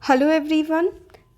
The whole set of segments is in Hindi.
Hello everyone,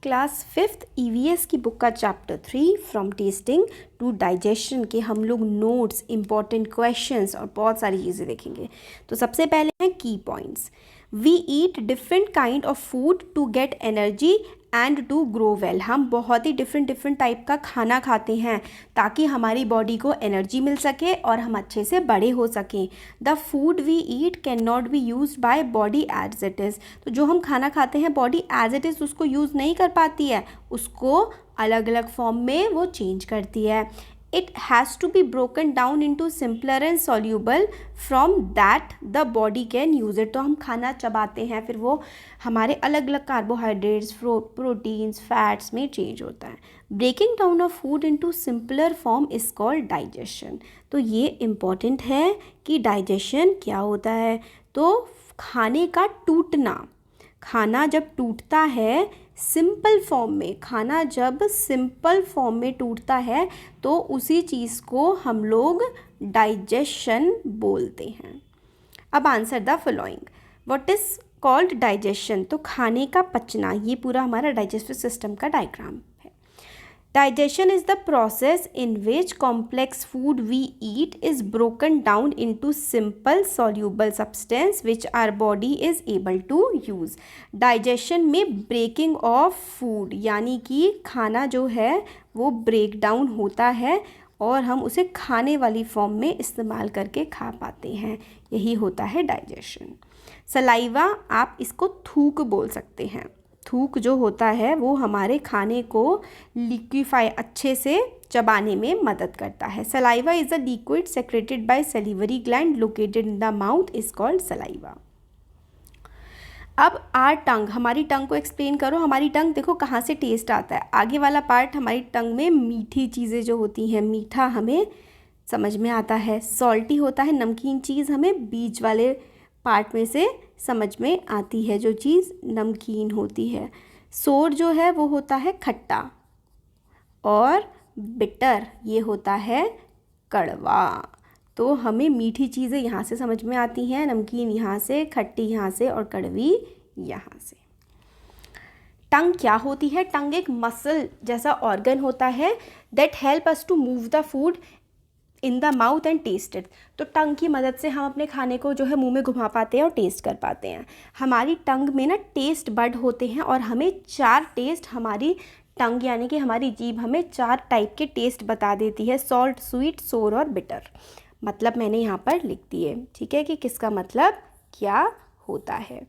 class 5th EVS की बुक का chapter 3 from tasting to digestion के हम लोग नोट्स, इम्पॉर्टेंट क्वेश्चंस और बहुत सारी चीज़ें देखेंगे। तो सबसे पहले हैं की points. We eat different kind of food to get energy and to grow well. हम बहुत ही डिफरेंट टाइप का खाना खाते हैं ताकि हमारी बॉडी को एनर्जी मिल सके और हम अच्छे से बड़े हो सकें। The food we eat can not be use by body as it is. तो जो हम खाना खाते हैं बॉडी एज इट इज़ उसको यूज़ नहीं कर पाती है, उसको अलग अलग फॉर्म में वो चेंज करती है। It has to be broken down into simpler and soluble from that the body can use it। तो हम खाना चबाते हैं, फिर वो हमारे अलग अलग कार्बोहाइड्रेट्स, प्रोटीन्स, फैट्स में चेंज होता है। Breaking down of food into simpler form is called digestion. तो ये इम्पॉर्टेंट है कि डाइजेशन क्या होता है। तो खाने का टूटना, खाना जब टूटता है सिंपल फॉर्म में, खाना जब सिंपल फॉर्म में टूटता है तो उसी चीज़ को हम लोग डाइजेशन बोलते हैं। अब answer the following. What is called digestion? तो खाने का पचना, ये पूरा हमारा डाइजेस्टिव सिस्टम का डायग्राम है। Digestion is the process in which complex food we eat is broken down into simple soluble substance which our body is able to use. Digestion में ब्रेकिंग ऑफ फूड, यानी कि खाना जो है वो ब्रेक डाउन होता है और हम उसे खाने वाली फॉर्म में इस्तेमाल करके खा पाते हैं, यही होता है डाइजेशन। सलाइवा, आप इसको थूक बोल सकते हैं। थूक जो होता है वो हमारे खाने को लिक्विफाई, अच्छे से चबाने में मदद करता है। Saliva is a liquid secreted bye सलीवरी gland located in the mouth is called saliva. अब आर टंग, हमारी टंग को एक्सप्लेन करो। हमारी टंग देखो कहाँ से टेस्ट आता है। आगे वाला पार्ट हमारी टंग में मीठी चीज़ें जो होती हैं, मीठा हमें समझ में आता है। सॉल्टी होता है नमकीन चीज़, हमें बीच वाले पार्ट में से समझ में आती है, जो चीज़ नमकीन होती है। सोर जो है वो होता है खट्टा, और बिटर ये होता है कड़वा। तो हमें मीठी चीज़ें यहाँ से समझ में आती हैं, नमकीन यहाँ से, खट्टी यहाँ से और कड़वी यहाँ से। टंग क्या होती है? टंग एक मसल जैसा ऑर्गन होता है that help us to move the food in the mouth and taste it. तो टंग की मदद से हम अपने खाने को जो है मुंह में घुमा पाते हैं और टेस्ट कर पाते हैं। हमारी टंग में ना टेस्ट बड होते हैं और हमें 4 टेस्ट, हमारी टंग यानी कि हमारी जीभ हमें 4 टाइप के टेस्ट बता देती है, सॉल्ट, स्वीट, सोर और बिटर। मतलब मैंने यहाँ पर लिख दिए, ठीक है, कि किसका मतलब क्या होता है।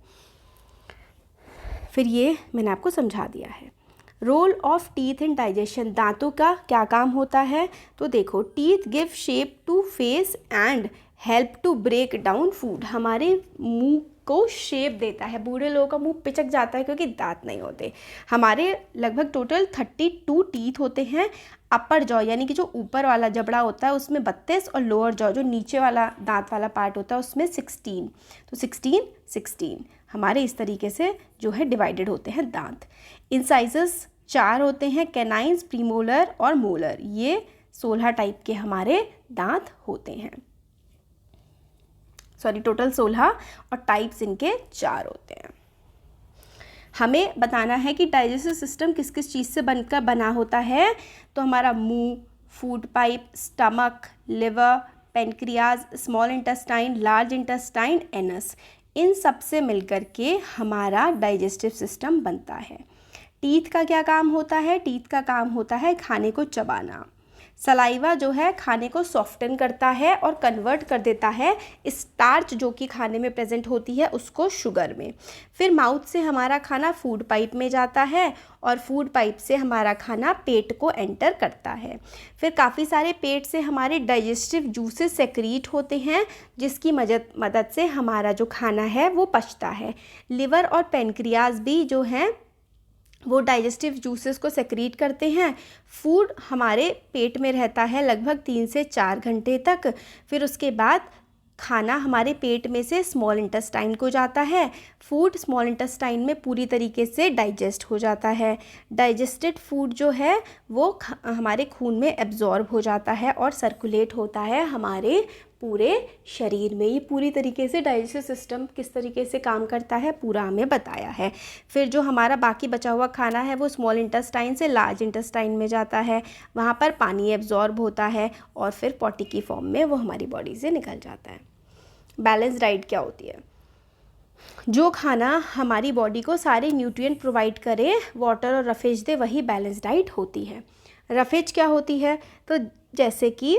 फिर ये मैंने आपको समझा दिया है। Role of teeth in digestion, दांतों का क्या काम होता है? तो देखो, teeth give shape to face and help to break down food. हमारे मुंह को शेप देता है। बूढ़े लोगों का मुंह पिचक जाता है क्योंकि दांत नहीं होते। हमारे लगभग टोटल 32 टीथ होते हैं। अपर जॉ यानी कि जो ऊपर वाला जबड़ा होता है उसमें 32 और लोअर जॉ जो नीचे वाला दांत वाला पार्ट होता है उसमें 16। तो 16 हमारे इस तरीके से जो है डिवाइडेड होते हैं दांत। इंसाइजेस 4 होते हैं, कैनाइन्स, प्रीमोलर और मोलर। ये 16 टाइप के हमारे दांत होते हैं। सॉरी, टोटल 16 और टाइप्स इनके 4 होते हैं। हमें बताना है कि डाइजेस्टिव सिस्टम किस किस चीज़ से बनकर बना होता है। तो हमारा मुंह, food pipe, stomach, liver, pancreas, small intestine, large intestine, anus, इन सब से मिलकर के हमारा डाइजेस्टिव सिस्टम बनता है। टीथ का क्या काम होता है? टीथ का काम होता है खाने को चबाना। सलाइवा जो है खाने को सॉफ्टन करता है और कन्वर्ट कर देता है स्टार्च जो कि खाने में प्रेजेंट होती है उसको शुगर में। फिर माउथ से हमारा खाना फूड पाइप में जाता है और फूड पाइप से हमारा खाना पेट को एंटर करता है। फिर काफ़ी सारे पेट से हमारे डाइजेस्टिव जूसेस सेक्रीट होते हैं जिसकी मदद से हमारा जो खाना है वो पचता है। लिवर और पेनक्रियाज भी जो हैं वो डाइजेस्टिव जूसेस को सेक्रीट करते हैं। फूड हमारे पेट में रहता है लगभग 3 से 4 घंटे तक। फिर उसके बाद खाना हमारे पेट में से स्मॉल इंटेस्टाइन को जाता है। फूड स्मॉल इंटेस्टाइन में पूरी तरीके से डाइजेस्ट हो जाता है। डाइजेस्टेड फूड जो है वो हमारे खून में एब्जॉर्ब हो जाता है और सर्कुलेट होता है हमारे पूरे शरीर में। ये पूरी तरीके से डाइजेस्टिव सिस्टम किस तरीके से काम करता है पूरा हमें बताया है। फिर जो हमारा बाकी बचा हुआ खाना है वो स्मॉल इंटेस्टाइन से लार्ज इंटेस्टाइन में जाता है, वहाँ पर पानी एब्जॉर्ब होता है और फिर पॉटी की फॉर्म में वो हमारी बॉडी से निकल जाता है। बैलेंस डाइट क्या होती है? जो खाना हमारी बॉडी को सारे न्यूट्रिएंट प्रोवाइड करे, वाटर और रफेज दे, वही बैलेंस डाइट होती है। रफेज क्या होती है? तो जैसे कि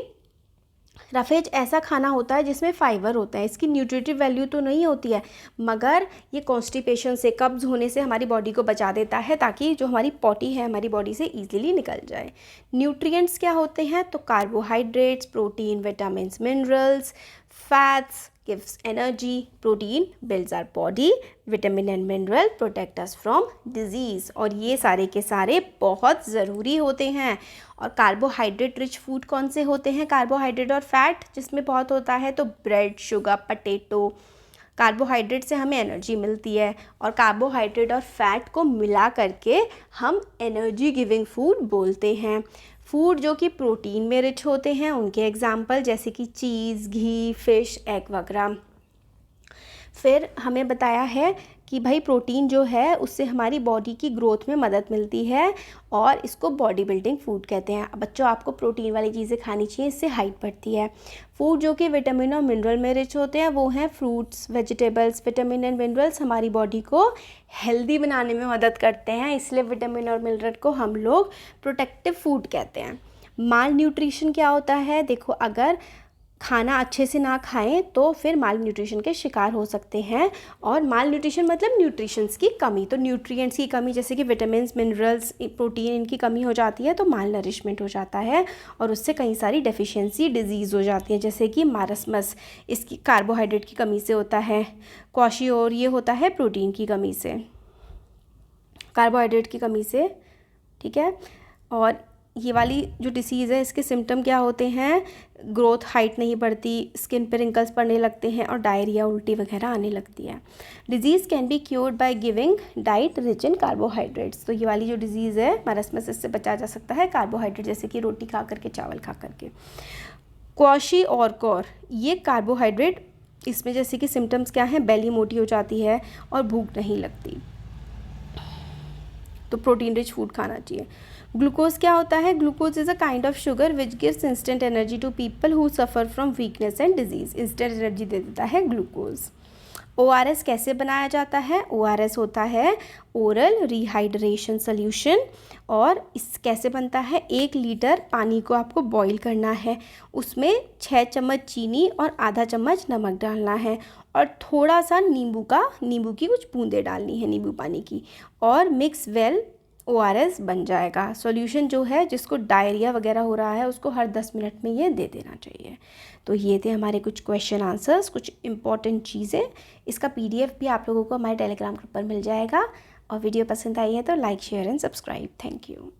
रफेज ऐसा खाना होता है जिसमें फाइबर होता है। इसकी न्यूट्रिटिव वैल्यू तो नहीं होती है, मगर ये कॉन्स्टिपेशन से, कब्ज होने से हमारी बॉडी को बचा देता है ताकि जो हमारी पॉटी है हमारी बॉडी से ईजिली निकल जाए। न्यूट्रिएंट्स क्या होते हैं? तो carbohydrates, protein, vitamins, minerals, fats gives energy, protein builds our body, vitamin and mineral protect us from disease। और ये सारे के सारे बहुत ज़रूरी होते हैं। और कार्बोहाइड्रेट रिच फूड कौन से होते हैं? कार्बोहाइड्रेट और फैट जिसमें बहुत होता है तो ब्रेड, शुगर, पटेटो। कार्बोहाइड्रेट से हमें एनर्जी मिलती है और कार्बोहाइड्रेट और फैट को मिला करके हम एनर्जी गिविंग फूड बोलते हैं। फूड जो कि प्रोटीन में रिच होते हैं उनके एग्जाम्पल जैसे कि चीज़, घी, फिश, एग वगैरह। फिर हमें बताया है कि भाई प्रोटीन जो है उससे हमारी बॉडी की ग्रोथ में मदद मिलती है और इसको बॉडी बिल्डिंग फूड कहते हैं। बच्चों आपको प्रोटीन वाली चीज़ें खानी चाहिए, इससे हाइट बढ़ती है। फूड जो कि विटामिन और मिनरल में रिच होते हैं वो हैं fruits, vegetables. Vitamin and minerals हमारी बॉडी को हेल्दी बनाने में मदद करते हैं, इसलिए विटामिन और मिनरल को हम लोग प्रोटेक्टिव फूड कहते हैं। माल न्यूट्रिशन क्या होता है? देखो अगर खाना अच्छे से ना खाएं तो फिर माल न्यूट्रिशन के शिकार हो सकते हैं। और माल न्यूट्रिशन मतलब न्यूट्रिशंस की कमी, तो न्यूट्रिएंट्स की कमी जैसे कि विटामिन्स, मिनरल्स, प्रोटीन, इनकी कमी हो जाती है तो माल नरिशमेंट हो जाता है और उससे कई सारी डेफिशिएंसी डिजीज़ हो जाती है जैसे कि मारसमस, इसकी कार्बोहाइड्रेट की कमी से होता है। क्वाशियोर ये होता है प्रोटीन की कमी से, कार्बोहाइड्रेट की कमी से, ठीक है। और ये वाली जो डिसीज़ है इसके सिम्टम क्या होते हैं? ग्रोथ, हाइट नहीं बढ़ती, स्किन पे रिंकल्स पड़ने लगते हैं और डायरिया, उल्टी वगैरह आने लगती है। Disease can be cured by giving diet rich in carbohydrates. तो ये वाली जो डिजीज़ है मारसमस, इससे बचा जा सकता है कार्बोहाइड्रेट जैसे कि रोटी खा करके, चावल खा करके। क्वाशी और कोर ये कार्बोहाइड्रेट, इसमें जैसे कि सिम्टम्स क्या हैं? बेली मोटी हो जाती है और भूख नहीं लगती, तो प्रोटीन रिच फूड खाना चाहिए। ग्लूकोज क्या होता है? Glucose is a kind of sugar which gives instant energy to people who suffer from weakness and disease. Instant energy दे देता है ग्लूकोज। ORS कैसे बनाया जाता है? ORS होता है ओरल रिहाइड्रेशन सोल्यूशन। और इस कैसे बनता है? 1 लीटर पानी को आपको बॉईल करना है, उसमें 6 चम्मच चीनी और आधा चम्मच नमक डालना है और थोड़ा सा नींबू की कुछ बूंदें डालनी है, नींबू पानी की, और मिक्स वेल ORS बन जाएगा। सॉल्यूशन जो है जिसको डायरिया वगैरह हो रहा है उसको हर 10 मिनट में ये दे देना चाहिए। तो ये थे हमारे कुछ क्वेश्चन आंसर्स, कुछ इंपॉर्टेंट चीज़ें। इसका PDF भी आप लोगों को हमारे टेलीग्राम ग्रुप पर मिल जाएगा। और वीडियो पसंद आई है तो like, share and subscribe. Thank you.